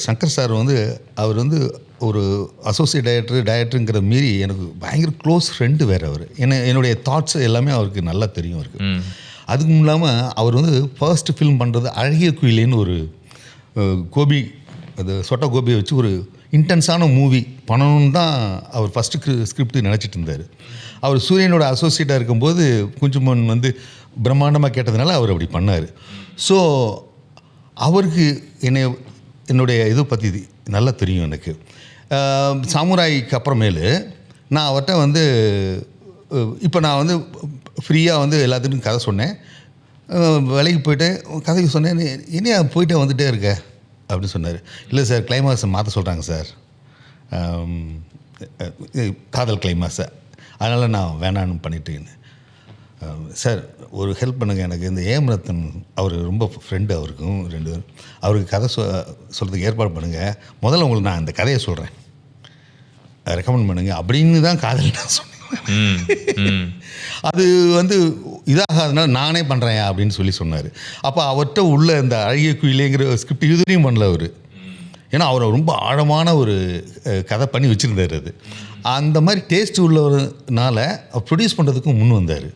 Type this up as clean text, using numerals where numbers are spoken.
Shankar sir வந்து அவர் வந்து ஒரு அசோசியேட் டைரக்டருங்கிற மீறி எனக்கு பயங்கர க்ளோஸ் ஃப்ரெண்டு வேறு அவர். என்னுடைய தாட்ஸ் எல்லாமே அவருக்கு நல்லா தெரியும் அவருக்கு. அதுக்கும் இல்லாமல் அவர் வந்து ஃபர்ஸ்ட் ஃபில்ம் பண்ணுறது அழகிய குயிலேன்னு ஒரு கோபி, அது சொட்டா கோபியை வச்சு ஒரு இன்டென்ஸான மூவி பண்ணணும்னு தான் அவர் ஃபஸ்ட்டு ஸ்கிரிப்ட் நினச்சிட்டு இருந்தார். அவர் சூரியனோட அசோசியேட்டாக இருக்கும்போது குஞ்சுமன் வந்து பிரம்மாண்டமாக கேட்டதுனால அவர் அப்படி பண்ணார். ஸோ அவருக்கு என்னுடைய இது பற்றி நல்லா தெரியும் எனக்கு. சாமுராய்க்கு அப்புறமேலு நான் அவர்கிட்ட வந்து இப்போ நான் வந்து ஃப்ரீயாக வந்து எல்லாத்துக்கும் கதை சொன்னேன். வேலைக்கு போய்ட்டு கதைக்கு சொன்னேன். என்னையா போயிட்டே வந்துகிட்டே இருக்க அப்படின்னு சொன்னார். இல்லை சார், கிளைமாக்ஸை மாற்ற சொல்கிறாங்க சார், காதல் கிளைமாக்ஸை, அதனால் நான் வேணான்னு பண்ணிட்டேன்னு. சார் ஒரு ஹெல்ப் பண்ணுங்கள், எனக்கு இந்த ஏமரத்தன் அவர் ரொம்ப ஃப்ரெண்டு, அவருக்கும் அவருக்கு கதை சொல்கிறதுக்கு ஏற்பாடு பண்ணுங்கள். முதல்ல உங்களுக்கு நான் இந்த கதையை சொல்கிறேன், ரெக்கமெண்ட் பண்ணுங்கள் அப்படின்னு தான் காதல் நான் சொன்னேன். அது வந்து இதாகாதனால நானே பண்ணுறேன் அப்படின்னு சொன்னார். அப்போ அவர்கிட்ட உள்ள இந்த அழகிய குயிலேங்கிற ஸ்கிரிப்ட் இதுவரையும் பண்ணல அவர். ஏன்னா அவர் ரொம்ப ஆழமான ஒரு கதை பண்ணி வச்சுருந்தார். அது அந்த மாதிரி டேஸ்ட் உள்ளவர்னால ப்ரொடியூஸ் பண்ணுறதுக்கும் முன் வந்தார்.